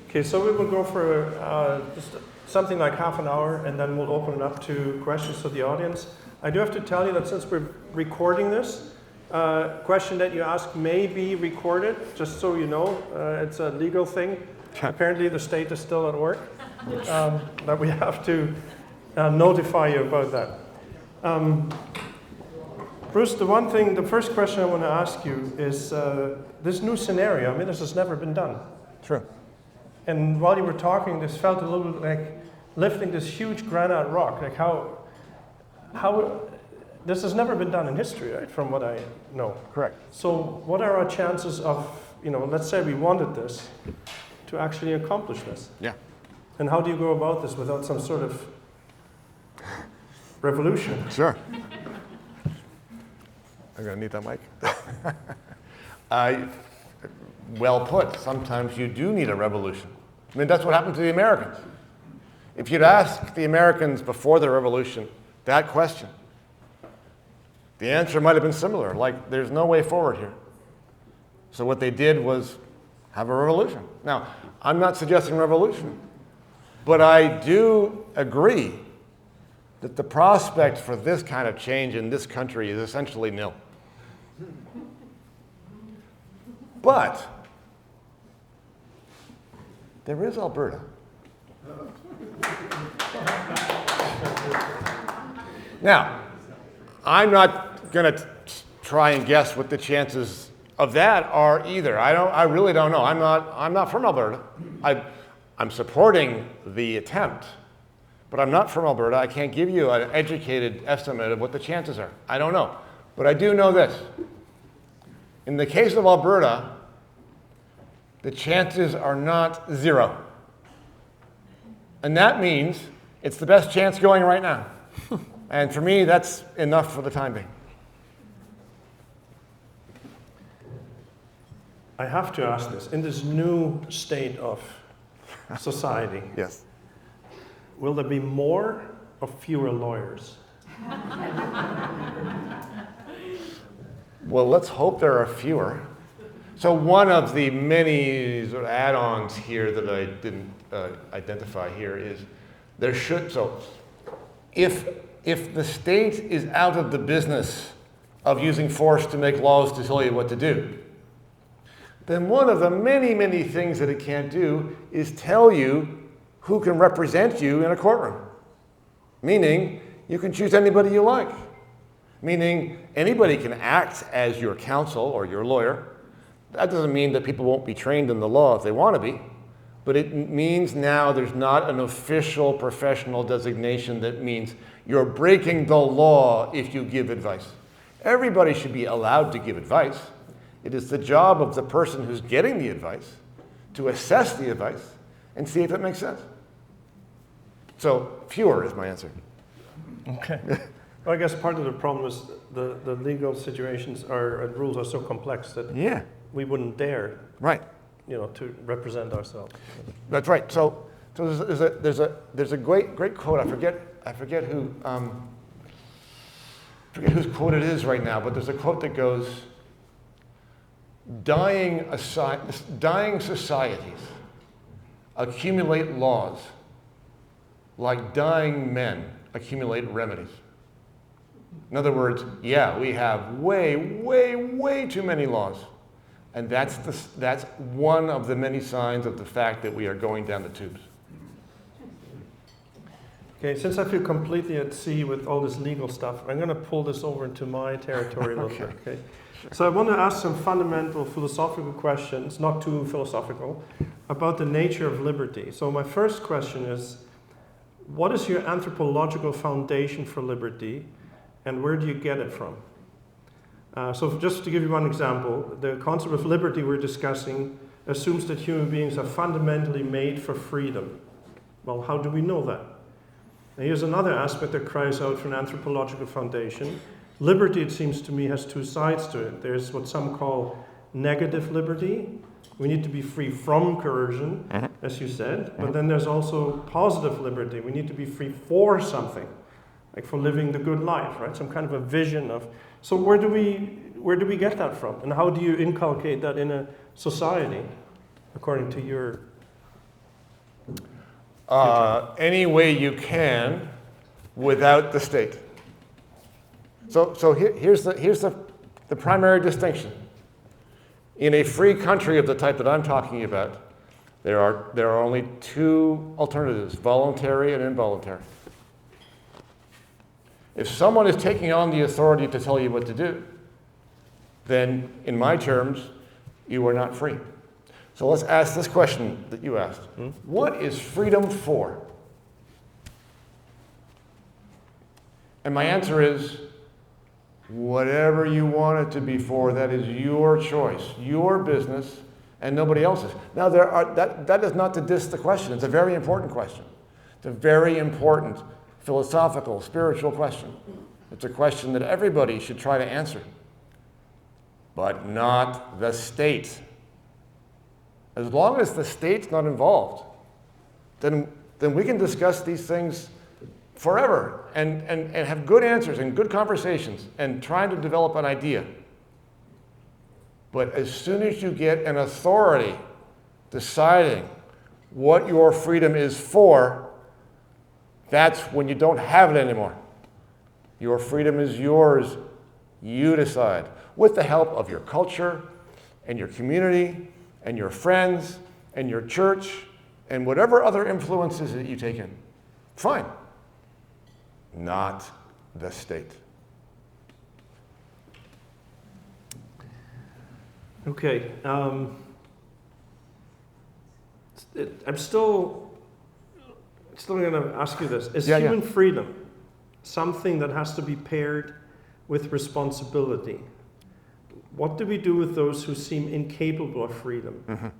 Okay, so we will go for just something like half an hour, and then we'll open it up to questions to the audience. I do have to tell you that since we're recording this, question that you ask may be recorded, just so you know. It's a legal thing. Apparently the state is still at work, that we have to notify you about that. Bruce, the first question I want to ask you is this new scenario. I mean, this has never been done. True. And while you were talking, this felt a little bit like lifting this huge granite rock. Like how this has never been done in history, right? From what I know. Correct. So what are our chances of, let's say we wanted this, to actually accomplish this? Yeah. And how do you go about this without some sort of revolution? Sure. I'm going to need that mic. Well put. Sometimes you do need a revolution. I mean, that's what happened to the Americans. If you'd asked the Americans before the revolution that question, the answer might have been similar, like there's no way forward here. So what they did was have a revolution. Now, I'm not suggesting revolution, but I do agree that the prospect for this kind of change in this country is essentially nil. But there is Alberta. Now, I'm not going to try and guess what the chances of that are either. I really don't know. I'm not from Alberta. I'm supporting the attempt, but I'm not from Alberta. I can't give you an educated estimate of what the chances are. I don't know. But I do know this. In the case of Alberta, the chances are not zero. And that means it's the best chance going right now. And for me, that's enough for the time being. I have to ask this. In this new state of society, Yes. will there be more or fewer lawyers? Well, let's hope there are fewer. So one of the many sort of add-ons here that I didn't identify here is there should, so if the state is out of the business of using force to make laws to tell you what to do, then one of the many, many things that it can't do is tell you who can represent you in a courtroom. Meaning, you can choose anybody you like. Meaning, anybody can act as your counsel or your lawyer. That doesn't mean that people won't be trained in the law if they want to be, but it means now there's not an official professional designation that means you're breaking the law if you give advice. Everybody should be allowed to give advice. It is the job of the person who's getting the advice to assess the advice and see if it makes sense. So fewer is my answer. Okay. Well, I guess part of the problem is the legal situations and rules are so complex that we wouldn't dare, to represent ourselves. That's right. So there's a great quote. I forget whose quote it is right now, but there's a quote that goes, dying societies accumulate laws like dying men accumulate remedies. In other words, we have way, way, way too many laws. And that's one of the many signs of the fact that we are going down the tubes. Okay, since I feel completely at sea with all this legal stuff, I'm going to pull this over into my territory a little bit. Okay. Sure. So I want to ask some fundamental philosophical questions, not too philosophical, about the nature of liberty. So my first question is, what is your anthropological foundation for liberty, and where do you get it from? So just to give you one example, the concept of liberty we're discussing assumes that human beings are fundamentally made for freedom. Well, how do we know that? Now, here's another aspect that cries out for an anthropological foundation. Liberty, it seems to me, has two sides to it. There's what some call negative liberty. We need to be free from coercion, as you said. But then there's also positive liberty. We need to be free for something, like for living the good life, right? Some kind of a vision of. So where do we get that from? And how do you inculcate that in a society, according to your any way you can without the state. So here's the primary distinction. In a free country of the type that I'm talking about, there are only two alternatives, voluntary and involuntary. If someone is taking on the authority to tell you what to do, then in my terms, you are not free. So let's ask this question that you asked. What is freedom for? And my answer is, whatever you want it to be for, that is your choice, your business, and nobody else's. Now, that is not to diss the question. It's a very important question. It's a very important philosophical, spiritual question. It's a question that everybody should try to answer, but not the state. As long as the state's not involved, then we can discuss these things forever and have good answers and good conversations and trying to develop an idea. But as soon as you get an authority deciding what your freedom is for, that's when you don't have it anymore. Your freedom is yours. You decide, with the help of your culture and your community and your friends and your church and whatever other influences that you take in. Fine. Not the state. Okay. I'm still going to ask you this. Is human freedom something that has to be paired with responsibility? What do we do with those who seem incapable of freedom?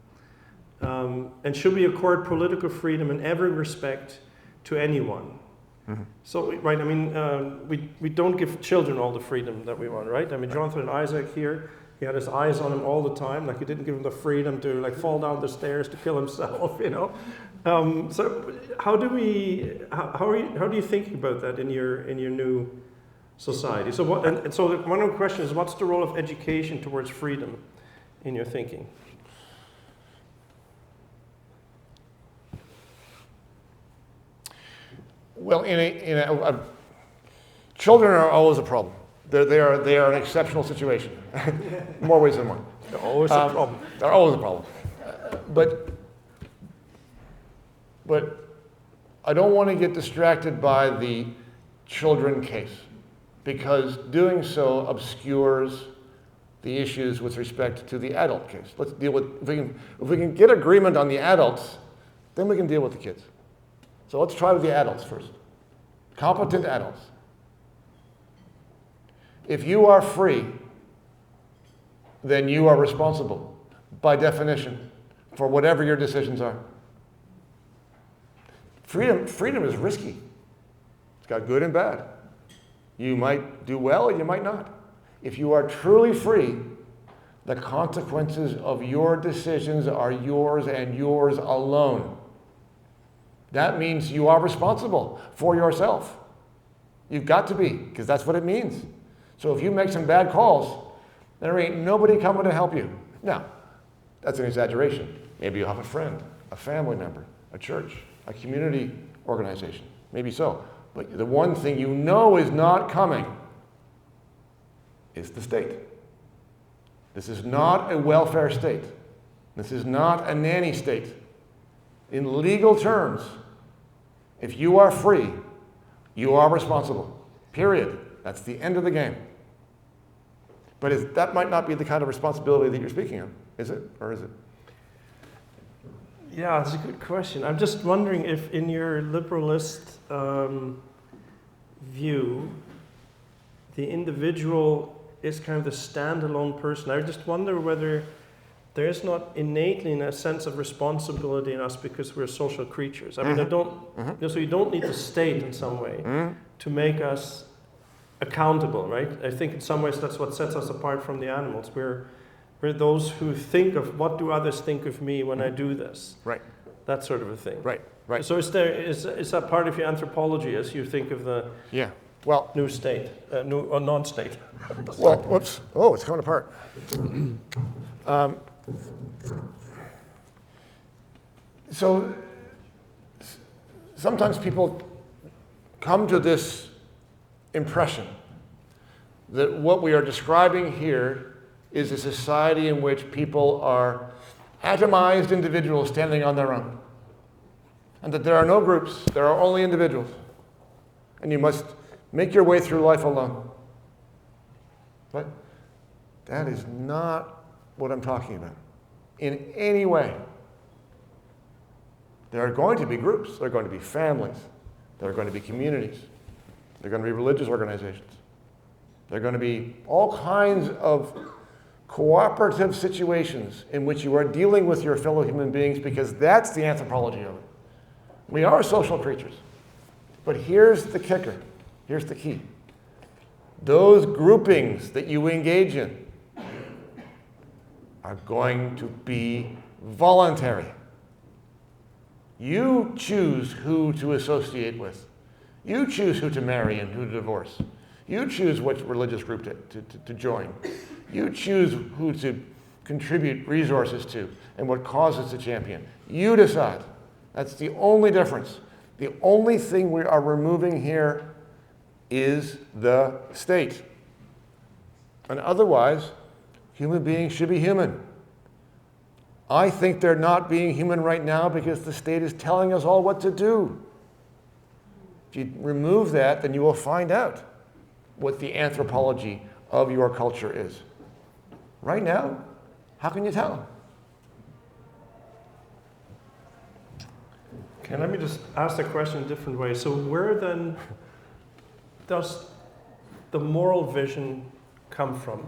And should we accord political freedom in every respect to anyone? So, right, I mean, we don't give children all the freedom that we want, right? I mean, Jonathan and Isaac here, he had his eyes on him all the time, like he didn't give him the freedom to like fall down the stairs to kill himself, you know? So how do you think about that in your new society? So one of the questions is, what's the role of education towards freedom in your thinking? Well, children are always a problem. They are an exceptional situation, more ways than one. They're always a problem. They're always a problem. But I don't want to get distracted by the children case, because doing so obscures the issues with respect to the adult case. Let's deal with, if we can get agreement on the adults, then we can deal with the kids. So let's try with the adults first. Competent adults. If you are free, then you are responsible, by definition, for whatever your decisions are. Freedom is risky. It's got good and bad. You might do well, you might not. If you are truly free, the consequences of your decisions are yours and yours alone. That means you are responsible for yourself. You've got to be, because that's what it means. So if you make some bad calls, there ain't nobody coming to help you. Now, that's an exaggeration. Maybe you'll have a friend, a family member, a church, a community organization. Maybe so. But the one thing you know is not coming is the state. This is not a welfare state. This is not a nanny state. In legal terms, if you are free, you are responsible. Period. That's the end of the game. But that might not be the kind of responsibility that you're speaking of, is it? Or is it? Yeah, that's a good question. I'm just wondering if in your liberalist view, the individual is kind of the standalone person. I just wonder whether there is not innately a sense of responsibility in us because we're social creatures. I mean, so you don't need the state in some way to make us accountable, right? I think in some ways that's what sets us apart from the animals. We're those who think of what do others think of me when I do this. Right. That sort of a thing. Right. Right. So is that part of your anthropology as you think of the new state, new or non-state? Well, whoops. Oh, it's coming apart. sometimes people come to this impression that what we are describing here is a society in which people are atomized individuals standing on their own, and that there are no groups, there are only individuals, and you must make your way through life alone. But that is not what I'm talking about in any way. There are going to be groups, there are going to be families, there are going to be communities, there are going to be religious organizations, there are going to be all kinds of cooperative situations in which you are dealing with your fellow human beings, because that's the anthropology of it. We are social creatures. But here's the kicker. Here's the key. Those groupings that you engage in are going to be voluntary. You choose who to associate with. You choose who to marry and who to divorce. You choose which religious group to join. You choose who to contribute resources to and what causes to champion. You decide. That's the only difference. The only thing we are removing here is the state. And otherwise, human beings should be human. I think they're not being human right now because the state is telling us all what to do. If you remove that, then you will find out what the anthropology of your culture is. Right now, how can you tell? Okay, let me just ask the question a different way. So where then does the moral vision come from,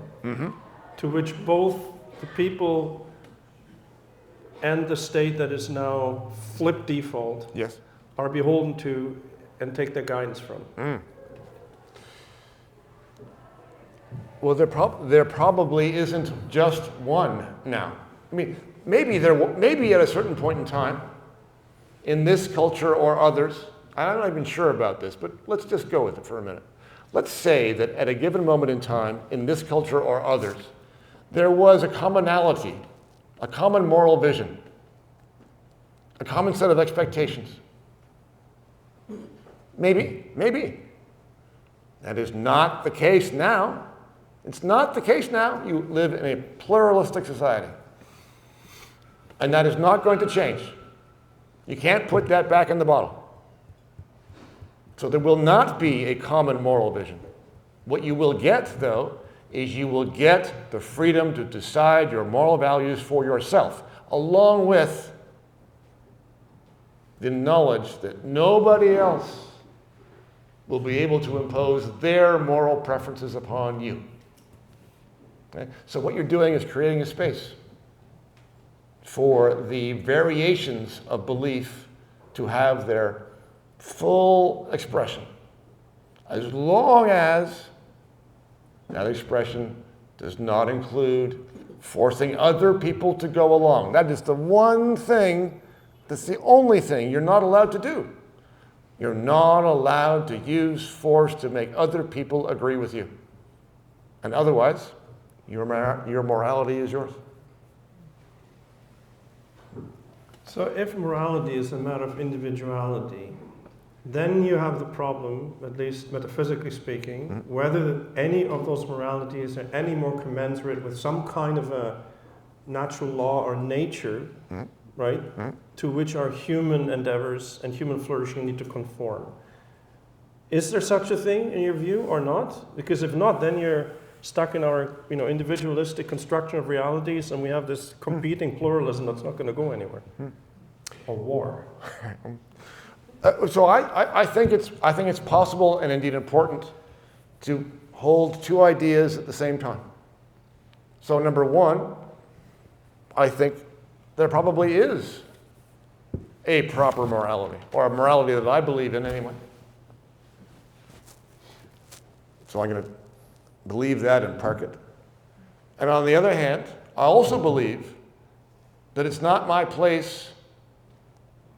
to which both the people and the state that is now flip default are beholden to and take their guidance from? Well, there probably isn't just one now. I mean, maybe at a certain point in time, in this culture or others, I'm not even sure about this, but let's just go with it for a minute. Let's say that at a given moment in time, in this culture or others, there was a commonality, a common moral vision, a common set of expectations. Maybe. That is not the case now. It's not the case now. You live in a pluralistic society. And that is not going to change. You can't put that back in the bottle. So there will not be a common moral vision. What you will get, though, is you will get the freedom to decide your moral values for yourself, along with the knowledge that nobody else will be able to impose their moral preferences upon you. Okay? So what you're doing is creating a space for the variations of belief to have their full expression, as long as that expression does not include forcing other people to go along. That is the one thing, that's the only thing you're not allowed to do. You're not allowed to use force to make other people agree with you. And otherwise, your morality is yours. So if morality is a matter of individuality, then you have the problem, at least metaphysically speaking, whether any of those moralities are any more commensurate with some kind of a natural law or nature, right, to which our human endeavors and human flourishing need to conform. Is there such a thing in your view or not? Because if not, then you're stuck in our individualistic construction of realities, and we have this competing pluralism that's not going to go anywhere. Or war. So I think it's possible and indeed important to hold two ideas at the same time. So number one, I think there probably is a proper morality, or a morality that I believe in anyway. So I'm going to believe that and park it. And on the other hand, I also believe that it's not my place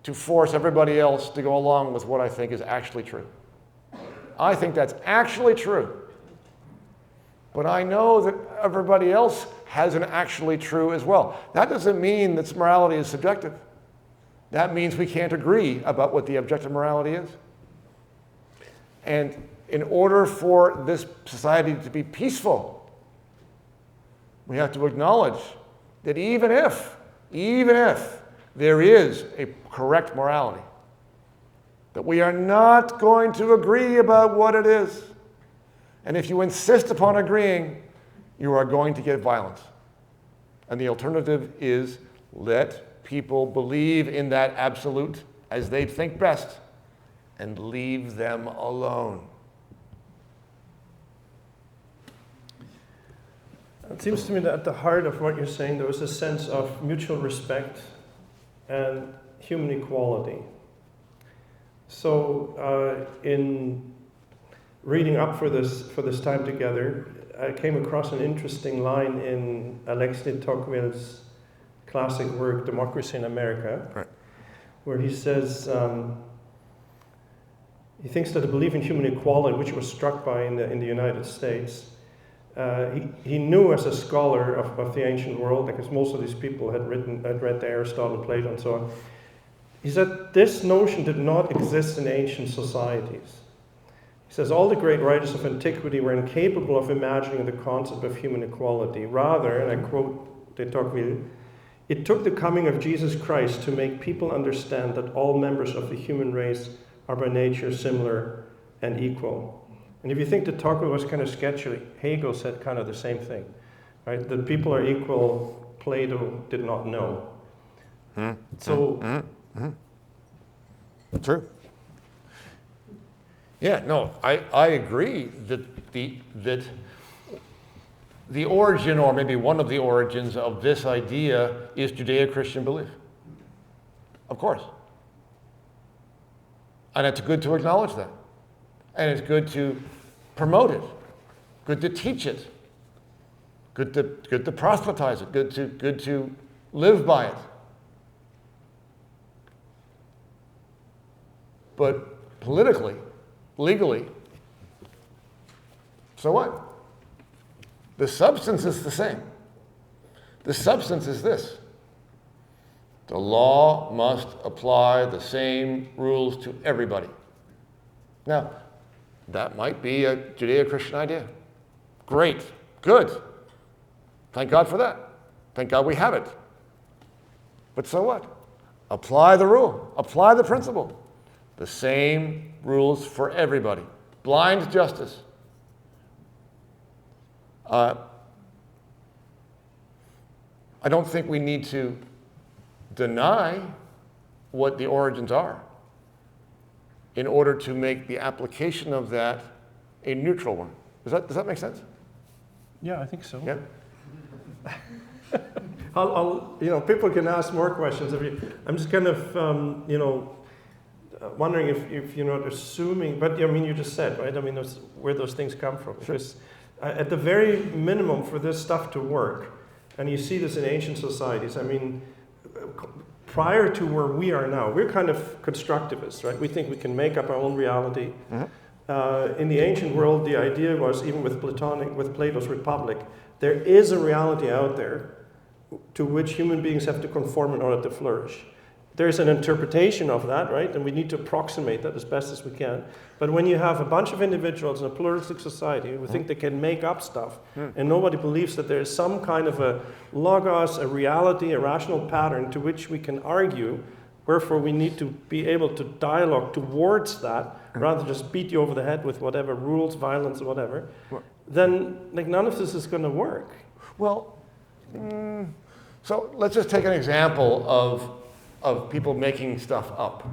to force everybody else to go along with what I think is actually true. I think that's actually true. But I know that everybody else has an actually true as well. That doesn't mean that morality is subjective. That means we can't agree about what the objective morality is. And in order for this society to be peaceful, we have to acknowledge that even if there is a correct morality, that we are not going to agree about what it is. And if you insist upon agreeing, you are going to get violence. And the alternative is let people believe in that absolute as they think best and leave them alone. It seems to me that at the heart of what you're saying, there was a sense of mutual respect and human equality. So in reading up for this time together, I came across an interesting line in Alexis de Tocqueville's classic work, Democracy in America, right, where he says, he thinks that the belief in human equality, which he was struck by in the United States, he knew as a scholar of the ancient world, because most of these people had read Aristotle, Plato, and so on. He said this notion did not exist in ancient societies. He says all the great writers of antiquity were incapable of imagining the concept of human equality. Rather, and I quote de Tocqueville, it took the coming of Jesus Christ to make people understand that all members of the human race are by nature similar and equal. And if you think that Tocqueville was kind of sketchy, Hegel said kind of the same thing, right? That people are equal, Plato did not know. True. Yeah, no, I agree that the origin, or maybe one of the origins of this idea is Judeo-Christian belief. Of course. And it's good to acknowledge that. And it's good to promote it, good to teach it, good to proselytize it, good to live by it. But politically, legally, so what? The substance is the same. The substance is this: the law must apply the same rules to everybody. Now, that might be a Judeo-Christian idea. Great, good. Thank God for that. Thank God we have it. But so what? Apply the rule, apply the principle. The same rules for everybody. Blind justice. I don't think we need to deny what the origins are in order to make the application of that a neutral one. Does that make sense? Yeah, I think so. Yeah. People can ask more questions. I'm just kind of, wondering if you're not assuming, but I mean, you just said, right? I mean, where those things come from. Because at the very minimum for this stuff to work, and you see this in ancient societies, I mean, prior to where we are now, we're kind of constructivists, right? We think we can make up our own reality. Mm-hmm. In the ancient world, the idea was, even with Plato's Republic, there is a reality out there to which human beings have to conform in order to flourish. There's an interpretation of that, right? And we need to approximate that as best as we can. But when you have a bunch of individuals in a pluralistic society who think they can make up stuff, and nobody believes that there is some kind of a logos, a reality, a rational pattern to which we can argue, wherefore we need to be able to dialogue towards that, rather than just beat you over the head with whatever rules, violence, or whatever, then none of this is going to work. Well, so let's just take an example of people making stuff up,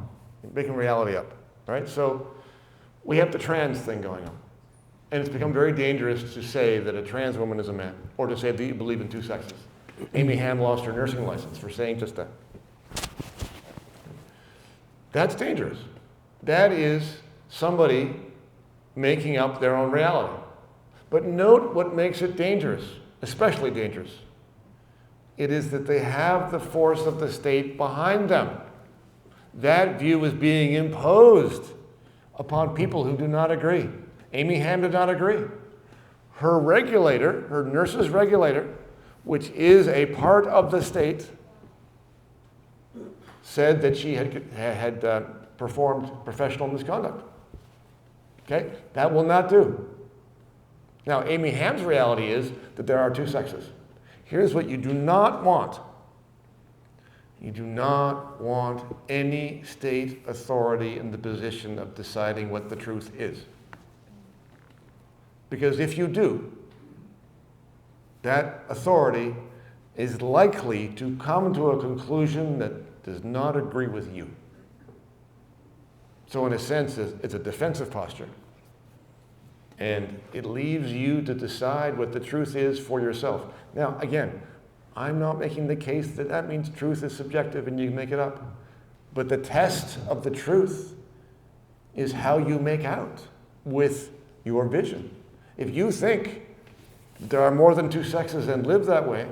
making reality up, right? So we have the trans thing going on. And it's become very dangerous to say that a trans woman is a man, or to say that you believe in two sexes. Amy Ham lost her nursing license for saying just that. That's dangerous. That is somebody making up their own reality. But note what makes it dangerous, especially dangerous. It is that they have the force of the state behind them. That view is being imposed upon people who do not agree. Amy Ham did not agree. Her regulator, her nurse's regulator, which is a part of the state, said that she had performed professional misconduct. Okay? That will not do. Now, Amy Hamm's reality is that there are two sexes. Here's what you do not want. You do not want any state authority in the position of deciding what the truth is. Because if you do, that authority is likely to come to a conclusion that does not agree with you. So in a sense, it's a defensive posture. And it leaves you to decide what the truth is for yourself. Now, again, I'm not making the case that that means truth is subjective and you can make it up. But the test of the truth is how you make out with your vision. If you think there are more than two sexes and live that way,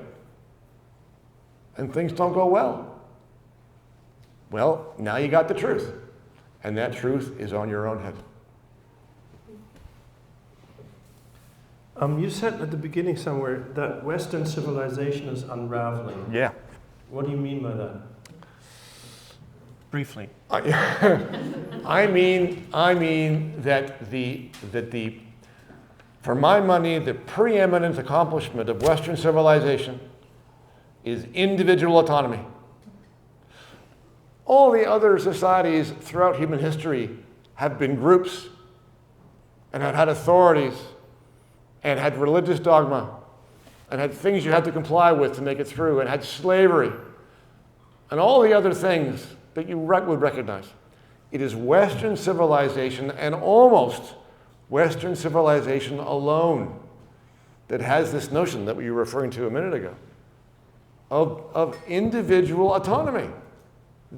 and things don't go well, now you got the truth. And that truth is on your own head. You said at the beginning somewhere that Western civilization is unraveling. Yeah. What do you mean by that? Briefly. I mean that for my money, the preeminent accomplishment of Western civilization is individual autonomy. All the other societies throughout human history have been groups and have had authorities and had religious dogma and had things you had to comply with to make it through and had slavery and all the other things that you would recognize. It is Western civilization and almost Western civilization alone that has this notion that we were referring to a minute ago of individual autonomy.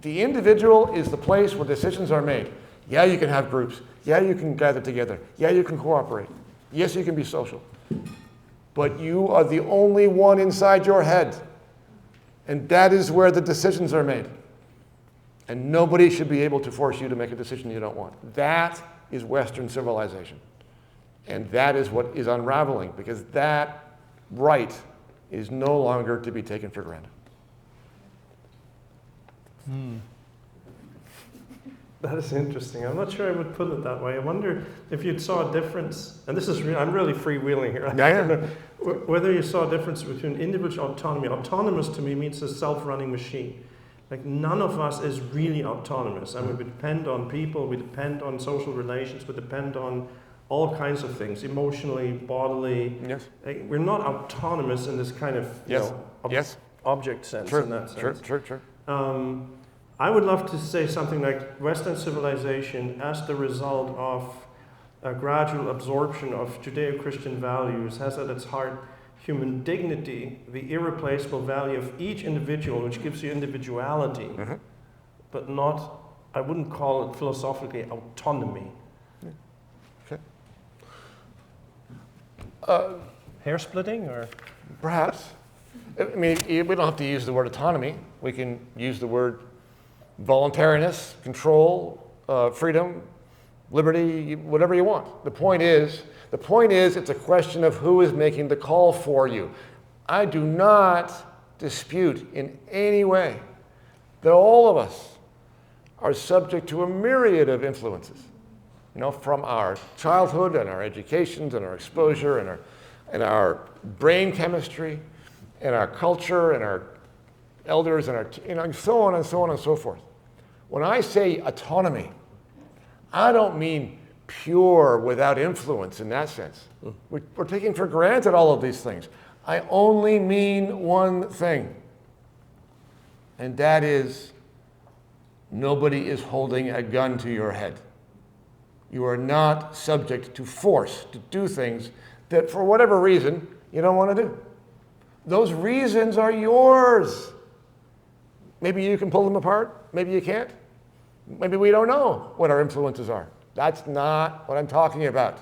The individual is the place where decisions are made. Yeah, you can have groups. Yeah, you can gather together. Yeah, you can cooperate. Yes, you can be social. But you are the only one inside your head. And that is where the decisions are made. And nobody should be able to force you to make a decision you don't want. That is Western civilization. And that is what is unraveling, because that right is no longer to be taken for granted. That is interesting. I'm not sure I would put it that way. I wonder if you saw a difference, and this is I'm really freewheeling here. Whether you saw a difference between individual autonomy. Autonomous to me means a self-running machine. Like none of us is really autonomous. I mean, we depend on people, we depend on social relations, we depend on all kinds of things, emotionally, bodily. Yes. We're not autonomous in this kind of object sense. True. In that sense. True. I would love to say something like Western civilization, as the result of a gradual absorption of Judeo-Christian values, has at its heart human dignity, the irreplaceable value of each individual, which gives you individuality, but not, I wouldn't call it philosophically autonomy. Okay. Hair splitting, or? Perhaps. I mean, we don't have to use the word autonomy. We can use the word voluntariness, control, freedom, liberty, whatever you want. The point is, it's a question of who is making the call for you. I do not dispute in any way that all of us are subject to a myriad of influences, from our childhood and our educations and our exposure and our brain chemistry and our culture and our elders and our, so on and so on and so forth. When I say autonomy, I don't mean pure without influence in that sense. We're taking for granted all of these things. I only mean one thing, and that is nobody is holding a gun to your head. You are not subject to force to do things that for whatever reason you don't want to do. Those reasons are yours. Maybe you can pull them apart, maybe you can't. Maybe we don't know what our influences are. That's not what I'm talking about.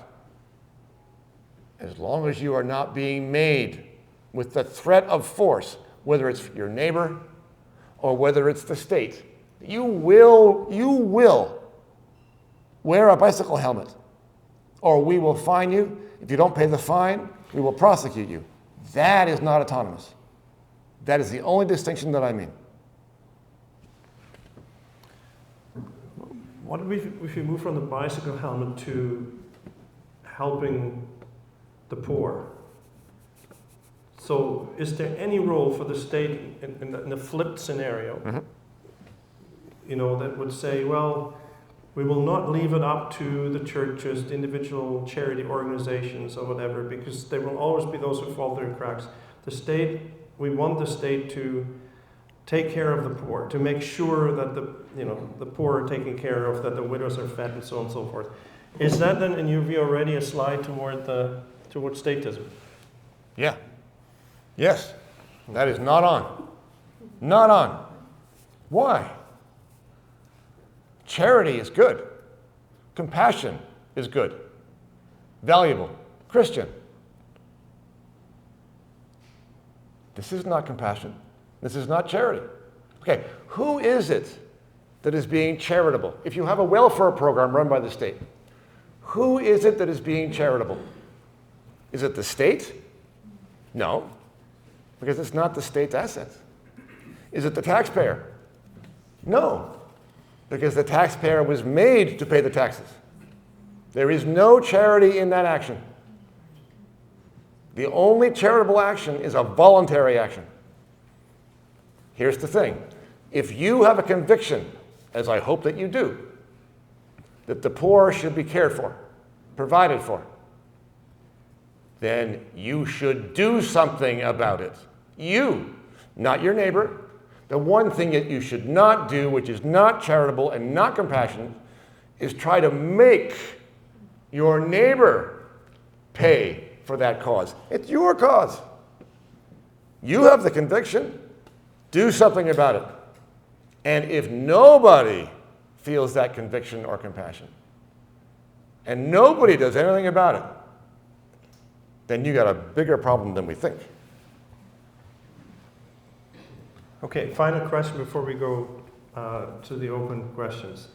As long as you are not being made with the threat of force, whether it's your neighbor or whether it's the state, you will wear a bicycle helmet, or we will fine you. If you don't pay the fine, we will prosecute you. That is not autonomous. That is the only distinction that I mean. What if we move from the bicycle helmet to helping the poor? So is there any role for the state in the flipped scenario, that would say, well, we will not leave it up to the churches, the individual charity organizations or whatever, because there will always be those who fall through the cracks. We want the state to take care of the poor, to make sure that the poor are taken care of, that the widows are fed, and so on and so forth. Is that then, in your view, already a slide toward statism? Yeah. Yes. That is not on. Not on. Why? Charity is good. Compassion is good. Valuable. Christian. This is not compassion. This is not charity. Okay, who is it that is being charitable? If you have a welfare program run by the state, who is it that is being charitable? Is it the state? No, because it's not the state's assets. Is it the taxpayer? No, because the taxpayer was made to pay the taxes. There is no charity in that action. The only charitable action is a voluntary action. Here's the thing. If you have a conviction, as I hope that you do, that the poor should be cared for, provided for, then you should do something about it. You, not your neighbor. The one thing that you should not do, which is not charitable and not compassionate, is try to make your neighbor pay for that cause. It's your cause. You have the conviction. Do something about it. And if nobody feels that conviction or compassion, and nobody does anything about it, then you got a bigger problem than we think. Okay, final question before we go to the open questions.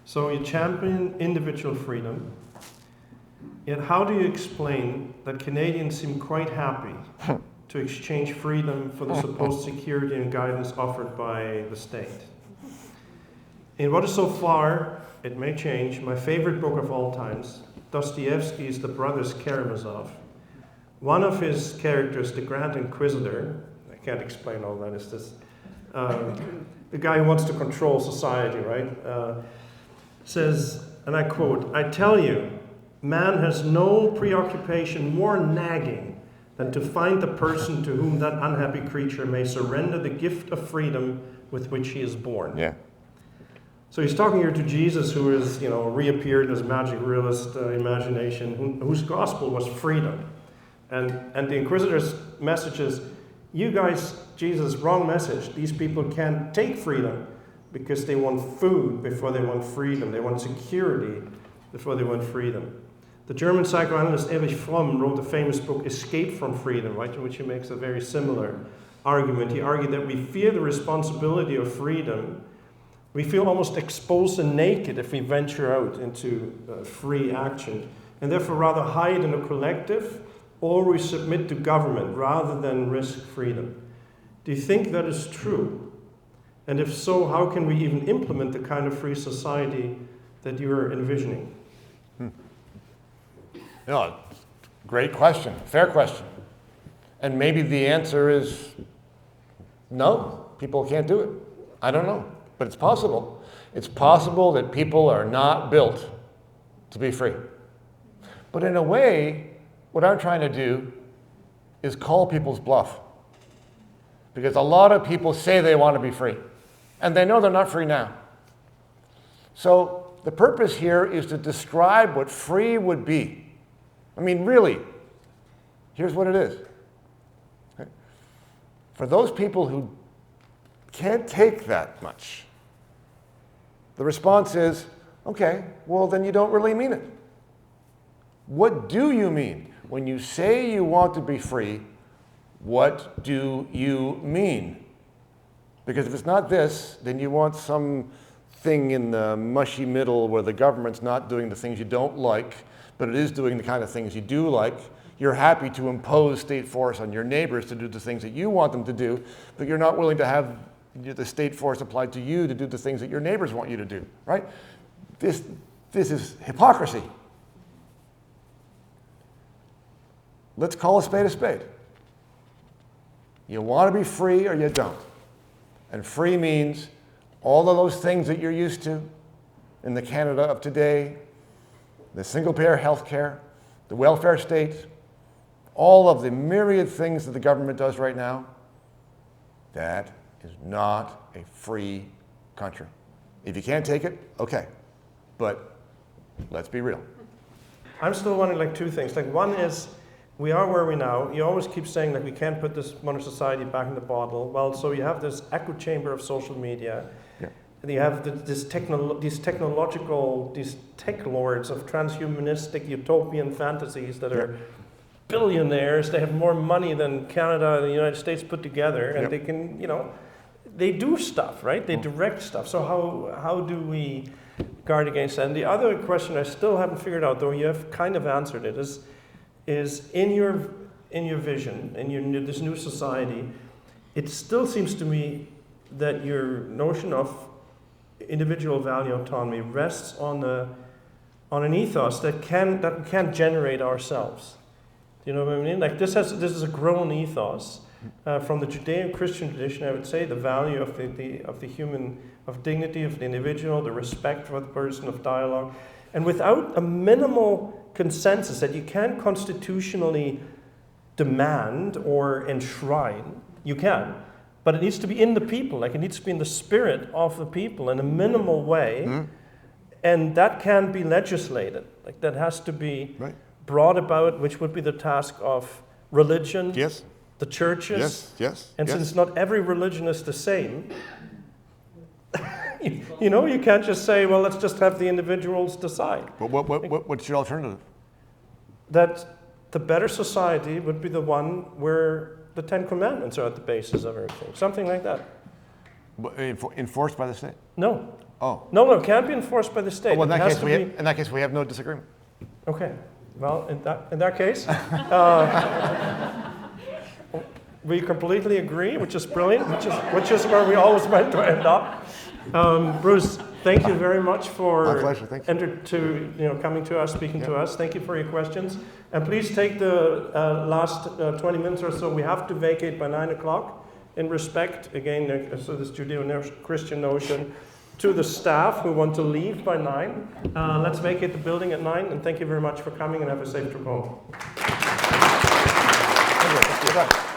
So you champion individual freedom, yet how do you explain that Canadians seem quite happy to exchange freedom for the supposed security and guidance offered by the state? In what is so far, it may change, my favorite book of all times, Dostoevsky's The Brothers Karamazov, one of his characters, the Grand Inquisitor, I can't explain all that, it's this, the guy who wants to control society, right, says, and I quote, "I tell you, man has no preoccupation more nagging than to find the person to whom that unhappy creature may surrender the gift of freedom with which he is born." Yeah. So he's talking here to Jesus, who is, reappeared in his magic realist imagination, whose gospel was freedom. And the Inquisitor's message is, you guys, Jesus, wrong message. These people can't take freedom because they want food before they want freedom. They want security before they want freedom. The German psychoanalyst Erich Fromm wrote the famous book Escape from Freedom, right, in which he makes a very similar argument. He argued that we fear the responsibility of freedom. We feel almost exposed and naked if we venture out into free action, and therefore rather hide in a collective or we submit to government rather than risk freedom. Do you think that is true? And if so, how can we even implement the kind of free society that you are envisioning? No, great question, fair question. And maybe the answer is no, people can't do it. I don't know, but it's possible. It's possible that people are not built to be free. But in a way, what I'm trying to do is call people's bluff. Because a lot of people say they want to be free, and they know they're not free now. So the purpose here is to describe what free would be. I mean, really, here's what it is. Okay? For those people who can't take that much, the response is, okay, well, then you don't really mean it. What do you mean? When you say you want to be free, what do you mean? Because if it's not this, then you want some thing in the mushy middle where the government's not doing the things you don't like, but it is doing the kind of things you do like. You're happy to impose state force on your neighbors to do the things that you want them to do, but you're not willing to have the state force applied to you to do the things that your neighbors want you to do, right? this is hypocrisy. Let's call a spade a spade. You want to be free or you don't. And free means all of those things that you're used to in the Canada of today, the single-payer health care, the welfare state, all of the myriad things that the government does right now, that is not a free country. If you can't take it, okay. But let's be real. I'm still wondering like two things. Like one is, we are where we now. You always keep saying that we can't put this modern society back in the bottle. Well, so you have this echo chamber of social media. Yeah. And you have these tech lords of transhumanistic utopian fantasies that are billionaires. They have more money than Canada and the United States put together, and they can, they do stuff, right? They direct stuff. So how do we guard against that? And the other question I still haven't figured out, though you have kind of answered it, is in your vision, in this new society, it still seems to me that your notion of individual value autonomy rests on an ethos that we can't generate ourselves. Do you know what I mean? Like this is a grown ethos from the Judeo-Christian tradition. I would say the value of the human, of dignity of the individual, the respect for the person, of dialogue, and without a minimal consensus that you can't constitutionally demand or enshrine. You can, but it needs to be in the people. Like it needs to be in the spirit of the people in a minimal way, and that can be legislated. Like that has to be brought about, which would be the task of religion, the churches. And since not every religion is the same, you can't just say, well, let's just have the individuals decide. But what's your alternative? That the better society would be the one where the Ten Commandments are at the basis of everything. Something like that. Enforced by the state? No. Oh. No, it can't be enforced by the state. Well, in that case, we have no disagreement. Okay. Well, in that case, we completely agree, which is brilliant, which is where we always meant to end up. Bruce, thank you very much for my pleasure. Thank you. coming to us, speaking to us. Thank you for your questions. And please take the last 20 minutes or so. We have to vacate by 9 o'clock in respect, again, so this Judeo-Christian notion, to the staff who want to leave by 9. Let's vacate the building at 9, and thank you very much for coming, and have a safe trip home. Thank you.